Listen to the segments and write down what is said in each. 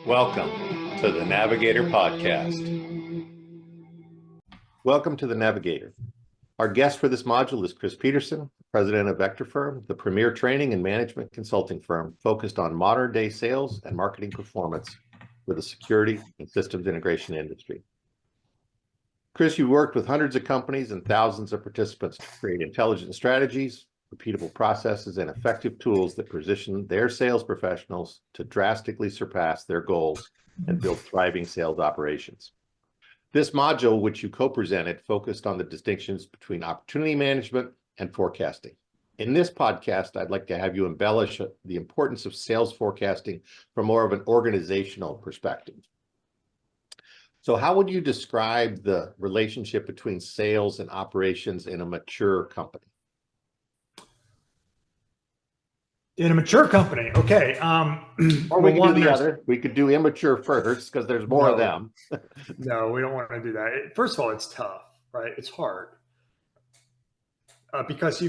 Welcome to the Navigator podcast. Welcome to the Navigator. Our guest for this module is Chris Peterson, president of Vector Firm, the premier training and management consulting firm focused on modern day sales and marketing performance for the security and systems integration industry. Chris, you worked with hundreds of companies and thousands of participants to create intelligent strategies, repeatable processes, and effective tools that position their sales professionals to drastically surpass their goals and build thriving sales operations. This module, which you co-presented, focused on the distinctions between opportunity management and forecasting. In this podcast, I'd like to have you embellish the importance of sales forecasting from more of an organizational perspective. So how would you describe the relationship between sales and operations in a mature company? In a mature company, okay. Or we could do the other. We could do immature first because there's more of them. No, we don't want to do that. First of all, it's tough, right? It's hard because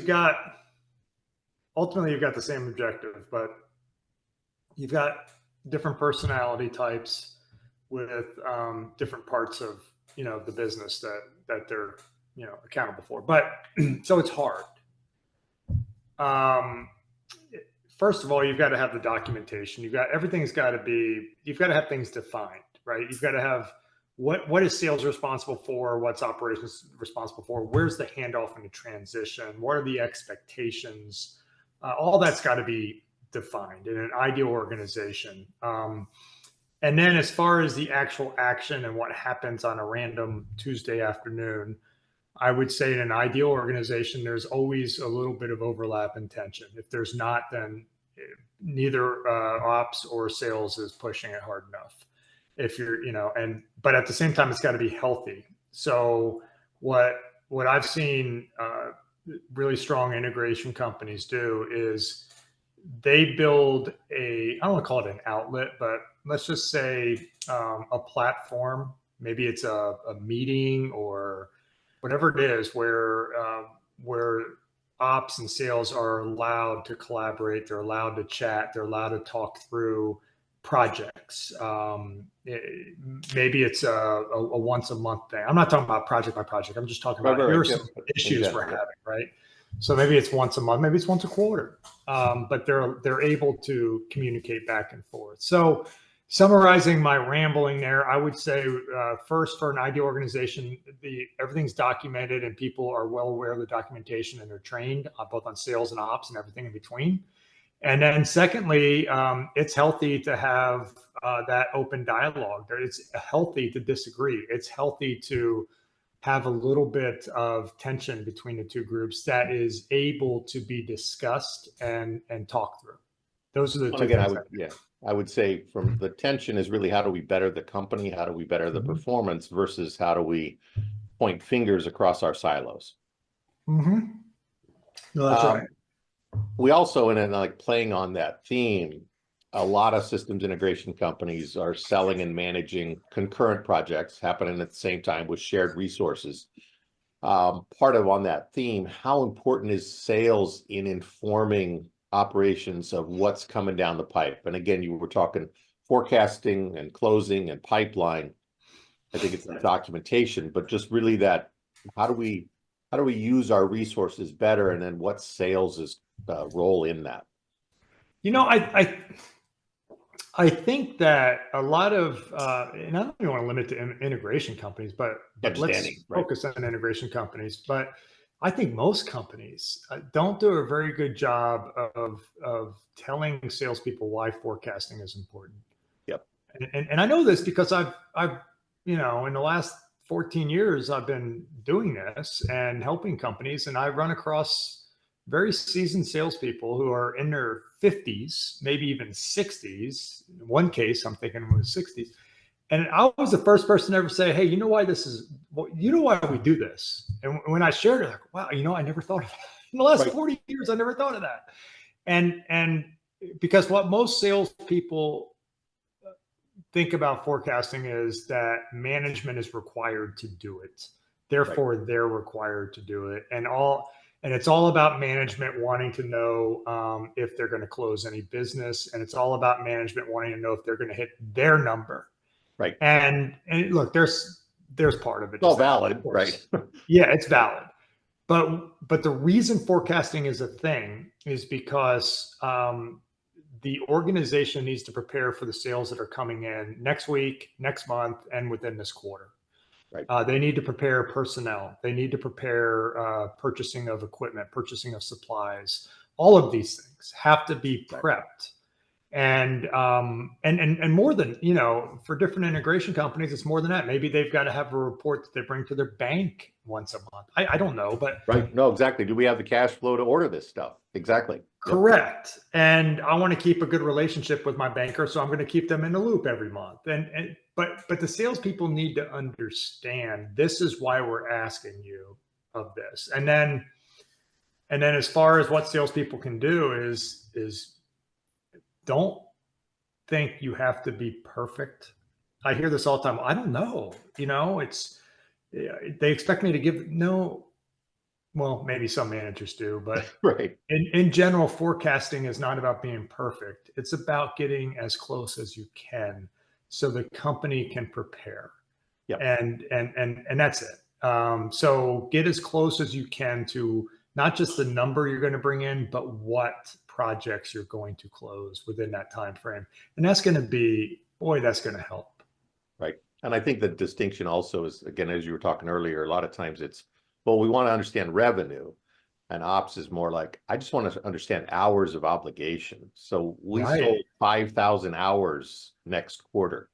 ultimately you've got the same objective, but you've got different personality types with different parts of the business that they're accountable for. But so it's hard. First of all, you've got to have the documentation. You've got to have things defined, right? You've got to have what is sales responsible for, what's operations responsible for, where's the handoff and the transition, what are the expectations? All that's got to be defined in an ideal organization. And then as far as the actual action and what happens on a random Tuesday afternoon, I would say in an ideal organization, there's always a little bit of overlap and tension. If there's not, then neither ops or sales is pushing it hard enough. If you're, but at the same time, it's got to be healthy. So what I've seen really strong integration companies do is they build I don't want to call it an outlet, but let's just say a platform. Maybe it's a meeting or whatever it is where ops and sales are allowed to collaborate, they're allowed to chat, they're allowed to talk through projects. Maybe it's a once a month thing. I'm not talking about project by project. I'm just talking about here are some issues we're having, right? So maybe it's once a month, maybe it's once a quarter, but they're able to communicate back and forth. So summarizing my rambling there, I would say first, for an ideal organization, everything's documented and people are well aware of the documentation and they're trained both on sales and ops and everything in between. And then secondly, it's healthy to have that open dialogue. It's healthy to disagree. It's healthy to have a little bit of tension between the two groups that is able to be discussed and talked through. Those are the two things. I would say from the tension is really how do we better the company? How do we better the performance versus how do we point fingers across our silos? No, that's right. We also, and like playing on that theme, a lot of systems integration companies are selling and managing concurrent projects happening at the same time with shared resources. Part of on that theme, how important is sales in informing operations of what's coming down the pipe? And again, you were talking forecasting and closing and pipeline. I think it's the documentation, but just really that how do we use our resources better, and then what sales' role in that? I think that a lot of, and I don't even want to limit to integration companies, but let's focus on integration companies. But I think most companies don't do a very good job of telling salespeople why forecasting is important. Yep. And I know this because I've in the last 14 years I've been doing this and helping companies, and I run across very seasoned salespeople who are in their 50s, maybe even 60s. In one case, I'm thinking it was 60s. And I was the first person to ever say, hey, you know why we do this? And when I shared it, like, wow, I never thought of that. In the last 40 years, I never thought of that. And because what most salespeople think about forecasting is that management is required to do it. Therefore, they're required to do it. And it's all about management wanting to know if they're going to close any business. And it's all about management wanting to know if they're going to hit their number. Right. And look, there's part of it. It's all valid, right? Yeah, it's valid. But the reason forecasting is a thing is because the organization needs to prepare for the sales that are coming in next week, next month, and within this quarter. Right. They need to prepare personnel. They need to prepare purchasing of equipment, purchasing of supplies. All of these things have to be prepped. And more than, for different integration companies, it's more than that. Maybe they've got to have a report that they bring to their bank once a month. I don't know, but right. No, exactly. Do we have the cash flow to order this stuff? Exactly. Correct. Yep. And I want to keep a good relationship with my banker, so I'm going to keep them in the loop every month. But the salespeople need to understand this is why we're asking you of this. And then as far as what salespeople can do is don't think you have to be perfect. I hear this all the time. I don't know. They expect me to give no. Well, maybe some managers do, but right. In general, forecasting is not about being perfect. It's about getting as close as you can so the company can prepare. Yep. And that's it. So get as close as you can to not just the number you're going to bring in, but what projects you're going to close within that time frame. And that's going to be, boy, that's going to help. Right. And I think the distinction also is, again, as you were talking earlier, a lot of times it's, well, we want to understand revenue, and ops is more like, I just want to understand hours of obligation. So we sold 5,000 hours next quarter.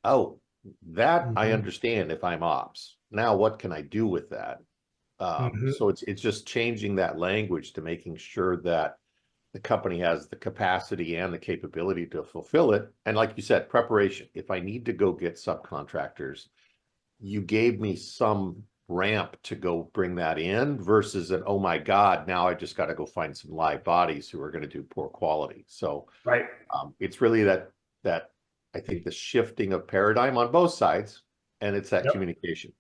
Oh, that I understand if I'm ops. Now, what can I do with that? So it's just changing that language to making sure that the company has the capacity and the capability to fulfill it. And like you said, preparation. If I need to go get subcontractors, you gave me some ramp to go bring that in versus an, oh my God, now I just got to go find some live bodies who are going to do poor quality. So it's really that I think the shifting of paradigm on both sides, and it's that communication.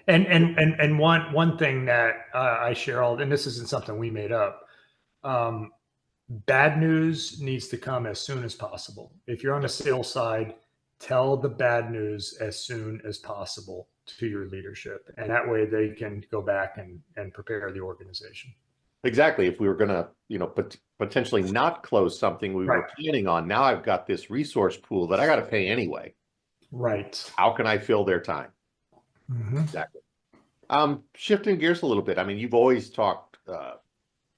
And one thing that I share and this isn't something we made up. Bad news needs to come as soon as possible. If you're on the sales side, tell the bad news as soon as possible to your leadership. And that way they can go back and prepare the organization. Exactly. If we were going to, potentially not close something we were planning on, now I've got this resource pool that I got to pay anyway. Right. How can I fill their time? Exactly. Shifting gears a little bit. I mean, you've always talked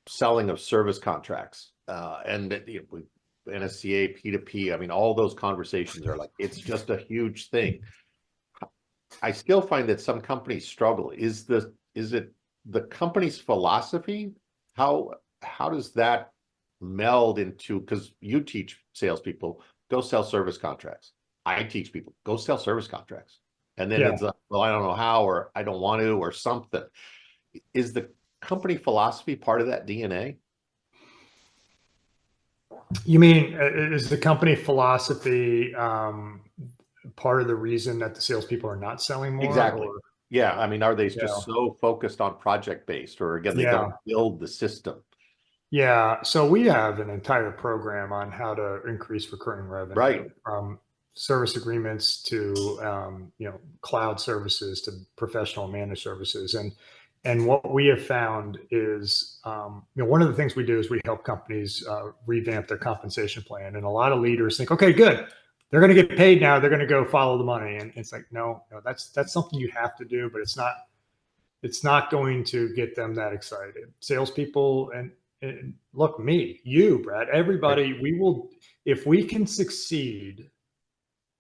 selling of service contracts and NSCA, P2P. I mean, all those conversations are like, it's just a huge thing. I still find that some companies struggle. Is it the company's philosophy? How does that meld into, because you teach salespeople, go sell service contracts. I teach people, go sell service contracts. And then it's like, well, I don't know how, or I don't want to, or something. Is the company philosophy part of that DNA? You mean, is the company philosophy part of the reason that the salespeople are not selling more? Exactly. Or? Yeah. I mean, are they just so focused on project-based, or again, they don't build the system? Yeah. So we have an entire program on how to increase recurring revenue. Right. From service agreements to cloud services to professional managed services. And what we have found is, one of the things we do is we help companies revamp their compensation plan. And a lot of leaders think, okay, good, they're going to get paid now, they're going to go follow the money. And it's like, no, that's something you have to do, but it's not going to get them that excited. Salespeople and look, you, Brad, everybody, we will, if we can succeed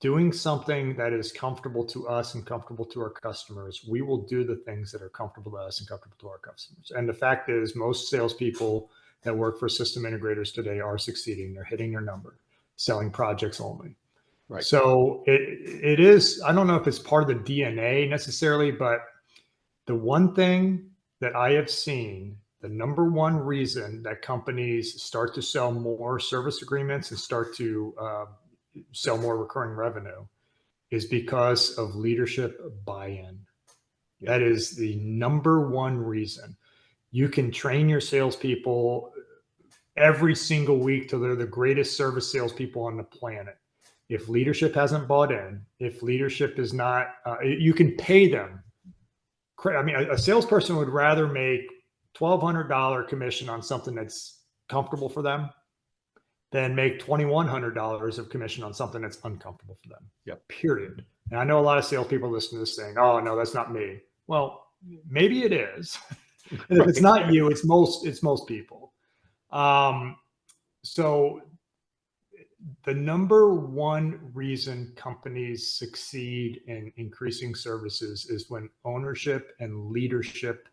doing something that is comfortable to us and comfortable to our customers, we will do the things that are comfortable to us and comfortable to our customers. And the fact is, most salespeople that work for system integrators today are succeeding. They're hitting their number, selling projects only. Right. So it is, I don't know if it's part of the DNA necessarily, but the one thing that I have seen, the number one reason that companies start to sell more service agreements and start to sell more recurring revenue is because of leadership buy-in. That is the number one reason. You can train your salespeople every single week till they're the greatest service salespeople on the planet. If leadership hasn't bought in, if leadership is not, you can pay them. I mean, a salesperson would rather make $1,200 commission on something that's comfortable for them than make $2,100 of commission on something that's uncomfortable for them. Yeah. Period. And I know a lot of salespeopeople listen to this saying, "Oh no, that's not me." Well, maybe it is. And if it's not you, it's most people. So the number one reason companies succeed in increasing services is when ownership and leadership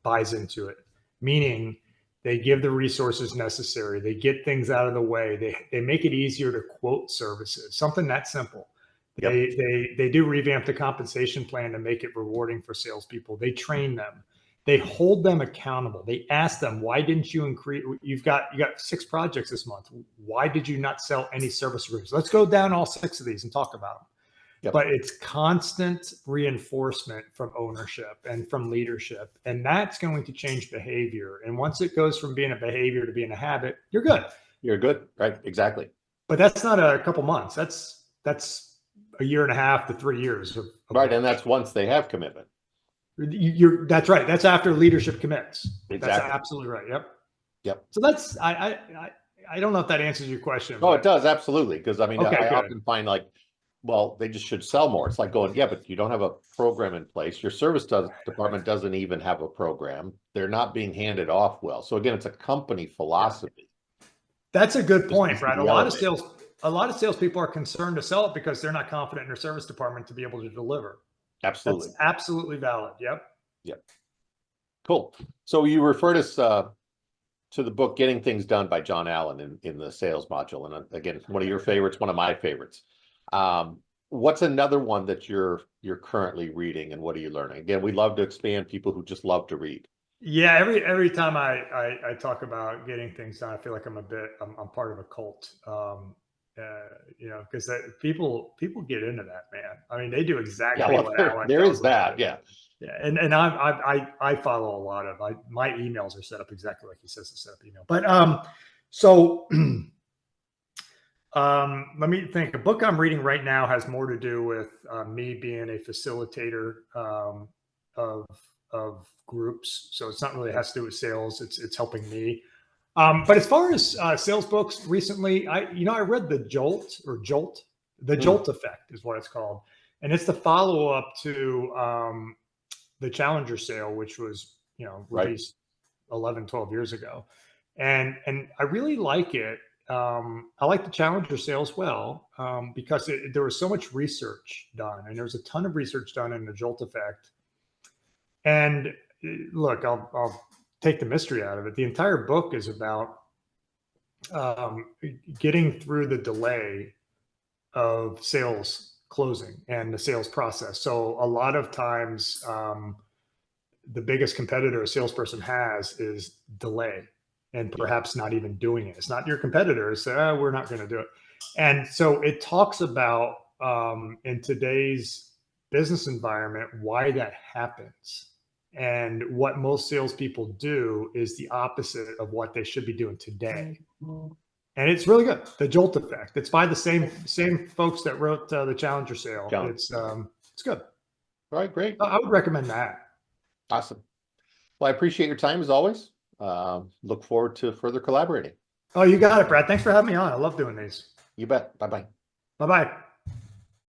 buys into it, meaning they give the resources necessary. They get things out of the way. They make it easier to quote services, something that simple. Yep. They do revamp the compensation plan to make it rewarding for salespeople. They train them. They hold them accountable. They ask them, why didn't you increase? You got 6 projects this month. Why did you not sell any service agreements? Let's go down all 6 of these and talk about them. Yep. But it's constant reinforcement from ownership and from leadership. And that's going to change behavior. And once it goes from being a behavior to being a habit, you're good. You're good. Right. Exactly. But that's not a couple months. That's a year and a half to 3 years. Of right. And that's once they have commitment. That's right. That's after leadership commits. Exactly. That's absolutely right. Yep. So that's, I don't know if that answers your question. Oh, it does. Absolutely. Because I mean, Okay, I good. often find like, well, they just should sell more. It's like going, yeah, but you don't have a program in place. Your service department doesn't even have a program. They're not being handed off well. So again, it's a company philosophy. That's a good point, Brad. A lot of salespeople are concerned to sell it because they're not confident in their service department to be able to deliver. Absolutely. That's absolutely valid. Yep. Cool. So you referred us to the book Getting Things Done by John Allen in the sales module. And again, one of your favorites, one of my favorites. What's another one that you're currently reading, and what are you learning? Again, we love to expand people who just love to read. Yeah, every time I talk about getting things done, I feel like I'm part of a cult. Because people get into that, man. I mean, they do exactly what Alan there tells is that, them. Yeah, and I follow a lot of my emails are set up exactly like he says to set up email. But so let me think. A book I'm reading right now has more to do with me being a facilitator of groups. So it's not really has to do with sales. It's helping me. But as far as sales books recently, I read the Jolt, the Jolt Effect is what it's called. And it's the follow-up to the Challenger sale, which was, released 11, 12 years ago. And I really like it. I like the Challenger sale as well, because there was so much research done, and there was a ton of research done in the Jolt Effect. And look, I'll take the mystery out of it. The entire book is about getting through the delay of sales closing and the sales process. So a lot of times, the biggest competitor a salesperson has is delay, and perhaps not even doing it. It's not your competitors say, "Oh, we're not going to do it." And so it talks about in today's business environment why that happens. And what most salespeople do is the opposite of what they should be doing today. And it's really good. The Jolt Effect. It's by the same folks that wrote the Challenger sale. It's good. All right, great. I would recommend that. Awesome. Well, I appreciate your time as always. Look forward to further collaborating. Oh, you got it, Brad. Thanks for having me on. I love doing these. You bet. Bye-bye. Bye-bye.